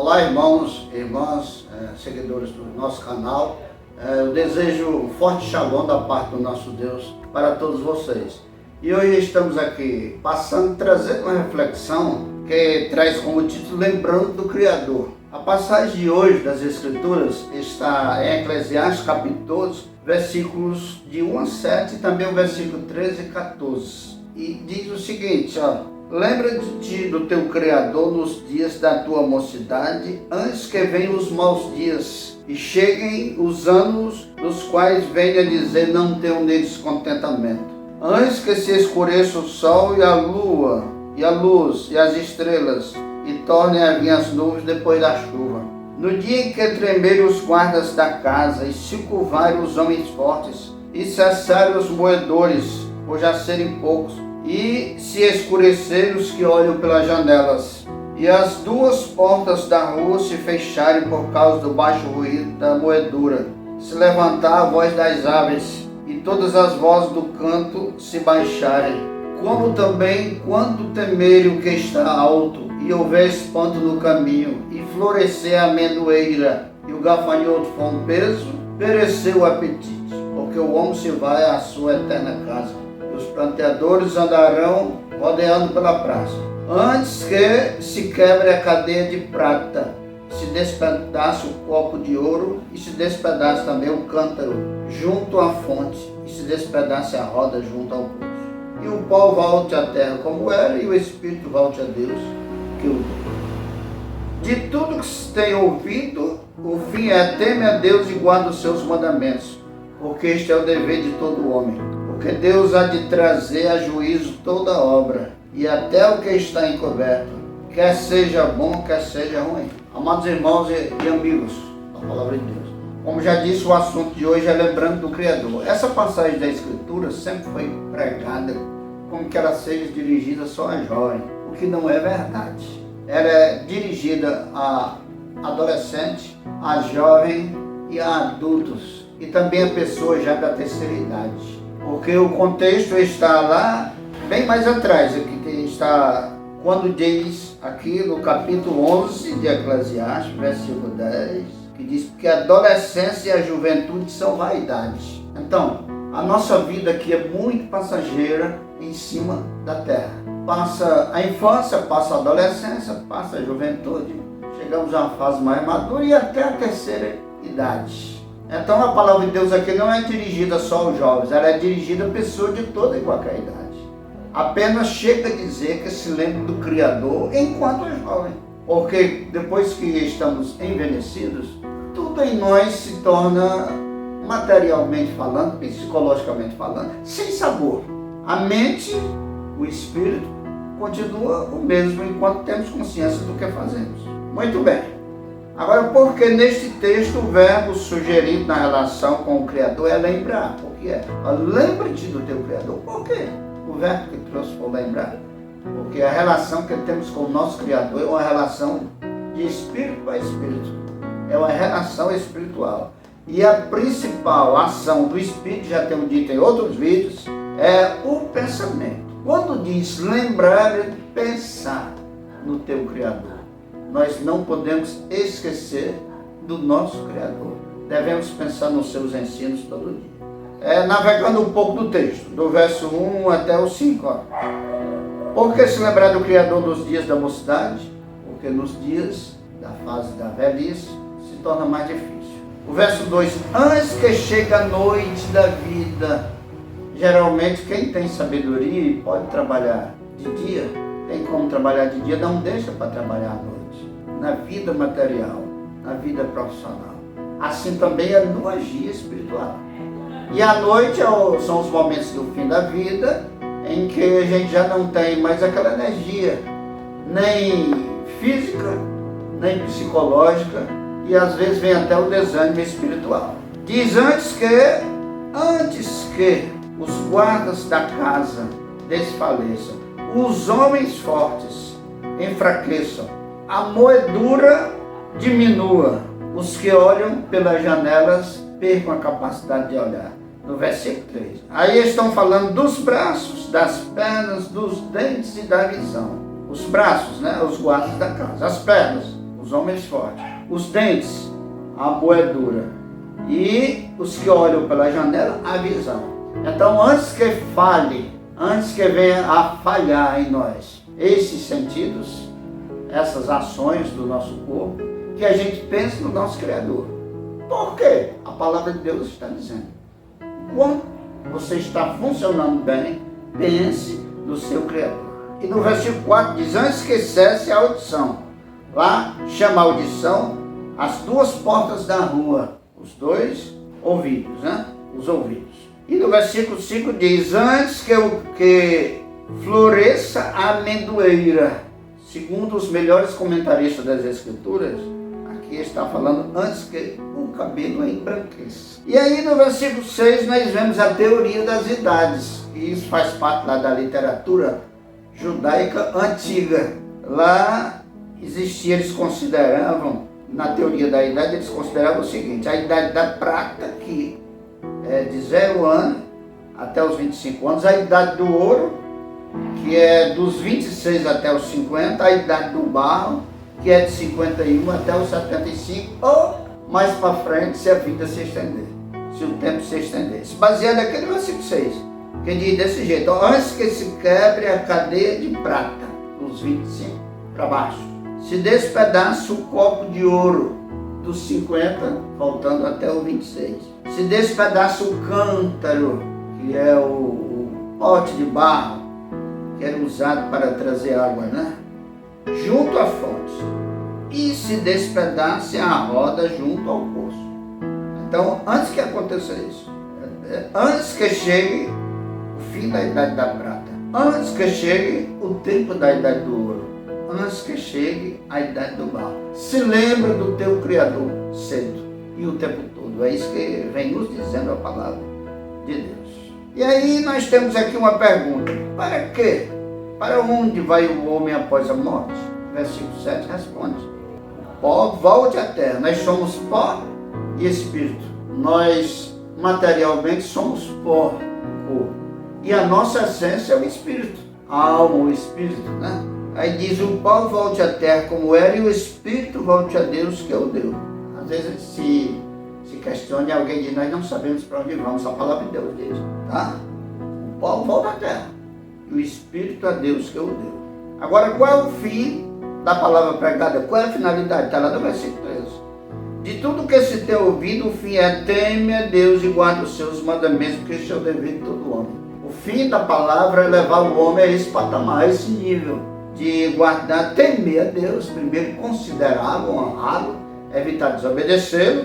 Olá, irmãos e irmãs, seguidores do nosso canal. Eu desejo um forte shalom da parte do nosso Deus para todos vocês. E hoje estamos aqui trazendo uma reflexão que traz como título Lembrando do Criador. A passagem de hoje das Escrituras está em Eclesiastes capítulo 12, versículos de 1 a 7 e também o versículo 13 e 14. E diz o seguinte, lembra-te do teu Criador nos dias da tua mocidade, antes que venham os maus dias e cheguem os anos nos quais venha dizer não tenho neles contentamento. Antes que se escureça o sol e a lua, e a luz e as estrelas, e tornem a vir as nuvens depois da chuva. No dia em que tremerem os guardas da casa, e se curvarem os homens fortes, e cessarem os moedores, por já serem poucos, e se escurecerem os que olham pelas janelas, e as duas portas da rua se fecharem por causa do baixo ruído da moedura, se levantar a voz das aves, e todas as vozes do canto se baixarem, como também quando temerem o que está alto, e houver espanto no caminho, e florescer a amendoeira, e o gafanhoto for um peso, pereceu o apetite, porque o homem se vai à sua eterna casa. Os planteadores andarão rodeando pela praça, antes que se quebre a cadeia de prata, se despedace o copo de ouro, e se despedace também o cântaro junto à fonte, e se despedace a roda junto ao poço. E o pó volte à terra como era, e o espírito volte a Deus que o deu. De tudo que se tem ouvido, o fim é teme a Deus e guarda os seus mandamentos, porque este é o dever de todo homem. Porque Deus há de trazer a juízo toda obra, e até o que está encoberto, quer seja bom, quer seja ruim. Amados irmãos e amigos da Palavra de Deus, como já disse, o assunto de hoje é lembrando do Criador. Essa passagem da Escritura sempre foi pregada como que ela seja dirigida só a jovem, o que não é verdade. Ela é dirigida a adolescente, a jovem e a adultos, e também a pessoas já da terceira idade. Porque o contexto está lá, bem mais atrás, aqui está quando diz aqui no capítulo 11 de Eclesiastes, versículo 10, que diz que a adolescência e a juventude são vaidades. Então, a nossa vida aqui é muito passageira em cima da terra. Passa a infância, passa a adolescência, passa a juventude, chegamos a uma fase mais madura e até a terceira idade. Então a palavra de Deus aqui não é dirigida só aos jovens, ela é dirigida a pessoas de toda e qualquer idade. Apenas chega a dizer que se lembre do Criador enquanto é jovem. Porque depois que estamos envelhecidos, tudo em nós se torna, materialmente falando, psicologicamente falando, sem sabor. A mente, o espírito, continua o mesmo enquanto temos consciência do que fazemos. Muito bem. Agora, porque neste texto o verbo sugerido na relação com o Criador é lembrar. Por que é? Lembra-te do teu Criador. Por quê? O verbo que trouxe foi lembrar. Porque a relação que temos com o nosso Criador é uma relação de espírito para espírito. É uma relação espiritual. E a principal ação do espírito, já temos dito em outros vídeos, é o pensamento. Quando diz lembrar, é pensar no teu Criador. Nós não podemos esquecer do nosso Criador. Devemos pensar nos seus ensinos todo dia. Navegando um pouco do texto, do verso 1 até o 5. Por que se lembrar do Criador nos dias da mocidade? Porque nos dias da fase da velhice se torna mais difícil. O verso 2, antes que chegue a noite da vida. Geralmente quem tem sabedoria e pode trabalhar de dia, tem como trabalhar de dia, não deixa para trabalhar à noite. Na vida material, na vida profissional. Assim também é no agir espiritual. E à noite são os momentos do fim da vida, em que a gente já não tem mais aquela energia, nem física, nem psicológica, e às vezes vem até o desânimo espiritual. Diz antes que os guardas da casa desfaleçam, os homens fortes enfraqueçam, a moedura diminua, os que olham pelas janelas percam a capacidade de olhar. No versículo 3. Aí estão falando dos braços, das pernas, dos dentes e da visão. Os braços, os guardas da casa. As pernas, os homens fortes. Os dentes, a moedura. E os que olham pela janela, a visão. Então, antes que falhe, antes que venha a falhar em nós esses sentidos, essas ações do nosso corpo, que a gente pense no nosso Criador. Por quê? A palavra de Deus está dizendo. Quando você está funcionando bem, pense no seu Criador. E no versículo 4 diz, antes que cesse a audição. Lá chama a audição as duas portas da rua, os dois ouvidos, né? Os ouvidos. E no versículo 5 diz, antes que floresça a amendoeira. Segundo os melhores comentaristas das Escrituras, aqui está falando antes que o cabelo embranqueça. E aí no versículo 6 nós vemos a teoria das idades. E isso faz parte lá da literatura judaica antiga. Lá existia, eles consideravam, na teoria da idade, eles consideravam o seguinte, a idade da prata, que é de 0 ano até os 25 anos, a idade do ouro, que é dos 26 até os 50, a idade do barro, que é de 51 até os 75, ou mais para frente, se a vida se estender, se o tempo se estendesse. Baseado naquele versículo 6, que diz desse jeito, antes que se quebre a cadeia de prata, dos 25 para baixo, se despedaça o copo de ouro, dos 50, voltando até o 26. Se despedaça o cântaro, que é o pote de barro, que era usado para trazer água, né? Junto à fonte. E se despedace a roda junto ao poço. Então, antes que aconteça isso, antes que chegue o fim da idade da prata, antes que chegue o tempo da idade do ouro, antes que chegue a idade do barro, se lembra do teu Criador cedo e o tempo todo. É isso que vem nos dizendo a palavra de Deus. E aí nós temos aqui uma pergunta. Para quê? Para onde vai o homem após a morte? Versículo 7 responde. O pó volte à terra. Nós somos pó e espírito. Nós materialmente somos pó, corpo. E a nossa essência é o espírito. A alma, o espírito, né? Aí diz, o pó volte à terra como era e o espírito volte a Deus que o deu. Às vezes se questiona e alguém diz, nós não sabemos para onde vamos, a palavra de Deus diz, tá? O pó volta à terra e o espírito a Deus que o deu. Agora, qual é o fim da palavra pregada? Qual é a finalidade? Está lá no versículo 13. De tudo que se tem ouvido, o fim é teme a Deus e guarda os seus mandamentos, porque este é o dever de todo homem. O fim da palavra é levar o homem a esse patamar, a esse nível de guardar, temer a Deus, primeiro considerá-lo, honrá-lo, evitar desobedecê-lo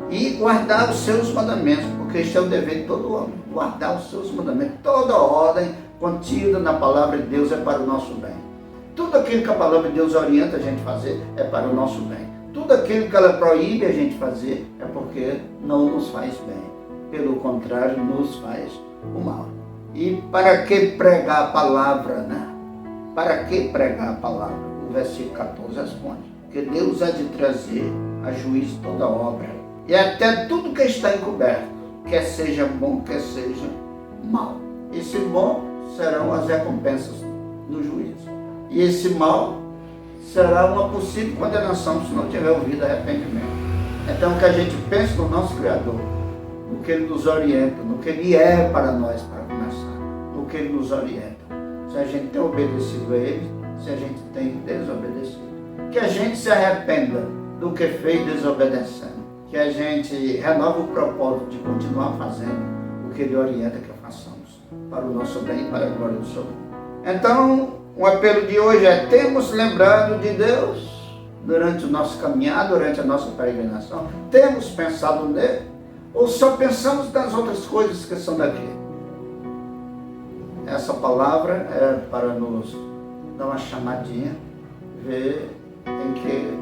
e guardar os seus mandamentos, porque este é o dever de todo homem, guardar os seus mandamentos. Toda ordem contida na palavra de Deus é para o nosso bem. Tudo aquilo que a palavra de Deus orienta a gente fazer é para o nosso bem. Tudo aquilo que ela proíbe a gente fazer é porque não nos faz bem. Pelo contrário, nos faz o mal. E para que pregar a palavra, né? Para que pregar a palavra? O versículo 14 responde. Que Deus há de trazer a juízo toda obra. E até tudo que está encoberto, quer seja bom, quer seja mal. Esse bom serão as recompensas no juízo. E esse mal será uma possível condenação se não tiver ouvido arrependimento. Então que a gente pense no nosso Criador, no que Ele nos orienta, no que Ele é para nós, para começar, no que Ele nos orienta. Se a gente tem obedecido a Ele, se a gente tem desobedecido. Que a gente se arrependa do que fez desobedecendo. Que a gente renove o propósito de continuar fazendo o que Ele orienta que façamos, para o nosso bem e para a glória do Senhor. Então, o apelo de hoje é, temos lembrado de Deus durante o nosso caminhar, durante a nossa peregrinação? Temos pensado nele? Ou só pensamos nas outras coisas que são daqui? Essa palavra é para nos dar uma chamadinha, ver em que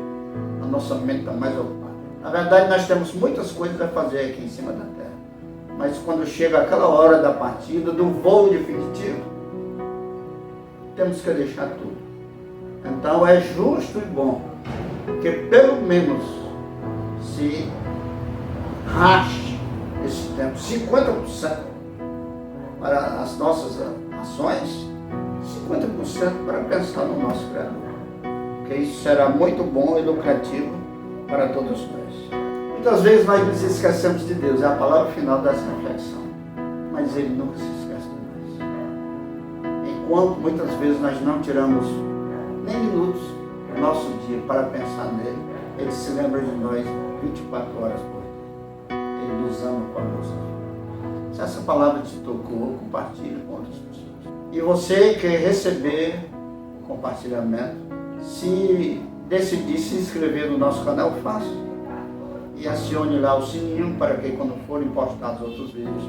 a nossa mente está mais ocupada. Na verdade, nós temos muitas coisas a fazer aqui em cima da terra. Mas quando chega aquela hora da partida, do voo definitivo, temos que deixar tudo. Então é justo e bom que pelo menos se rache esse tempo, 50% para as nossas ações, 50% para pensar no nosso Criador. porque isso será muito bom e lucrativo para todos nós. Muitas vezes nós nos esquecemos de Deus, é a palavra final dessa reflexão, mas Ele nunca se esquece de nós. Enquanto muitas vezes nós não tiramos nem minutos do nosso dia para pensar nele, Ele se lembra de nós 24 horas por dia. Ele nos ama com amor. Se essa palavra te tocou, compartilhe com outras pessoas. E você que receber o compartilhamento, se decidir se inscrever no nosso canal, faça. E acione lá o sininho para que quando forem postados outros vídeos,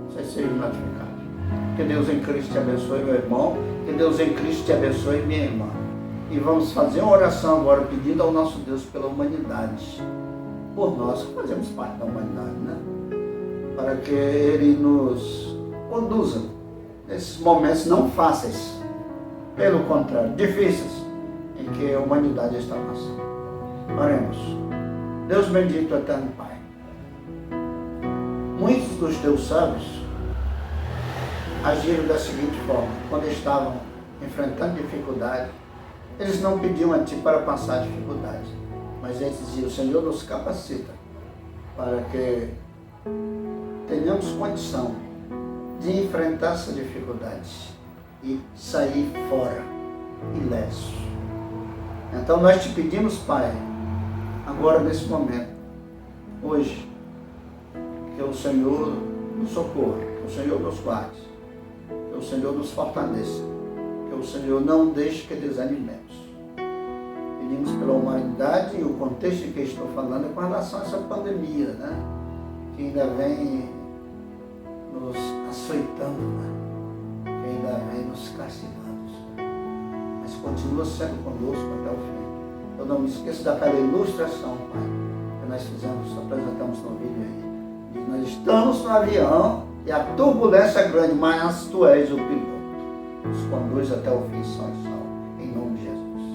vocês sejam notificados. Que Deus em Cristo te abençoe, meu irmão. Que Deus em Cristo te abençoe, minha irmã. E vamos fazer uma oração agora pedindo ao nosso Deus pela humanidade. Por nós que fazemos parte da humanidade, né? Para que Ele nos conduza nesses momentos não fáceis. Pelo contrário, difíceis, em que a humanidade está passando. Oremos. Deus bendito, eterno Pai. Muitos dos teus sábios agiram da seguinte forma: quando estavam enfrentando dificuldade, eles não pediam a Ti para passar a dificuldade, mas eles diziam: o Senhor nos capacita para que tenhamos condição de enfrentar essa dificuldade e sair fora ileso. Então nós te pedimos, Pai, agora nesse momento, hoje, que o Senhor nos socorra, que o Senhor nos guarde, que o Senhor nos fortaleça, que o Senhor não deixe que desanimemos. Pedimos pela humanidade, e o contexto em que estou falando é com relação a essa pandemia, né? Que ainda vem nos açoitando, né? Que ainda vem nos castigando. Mas continua sendo conosco até o fim. Eu não me esqueço daquela ilustração, Pai, que nós fizemos, apresentamos no vídeo aí. E nós estamos no avião e a turbulência é grande, mas Tu és o piloto. Nos conduz até o fim, são e salvo. Em nome de Jesus.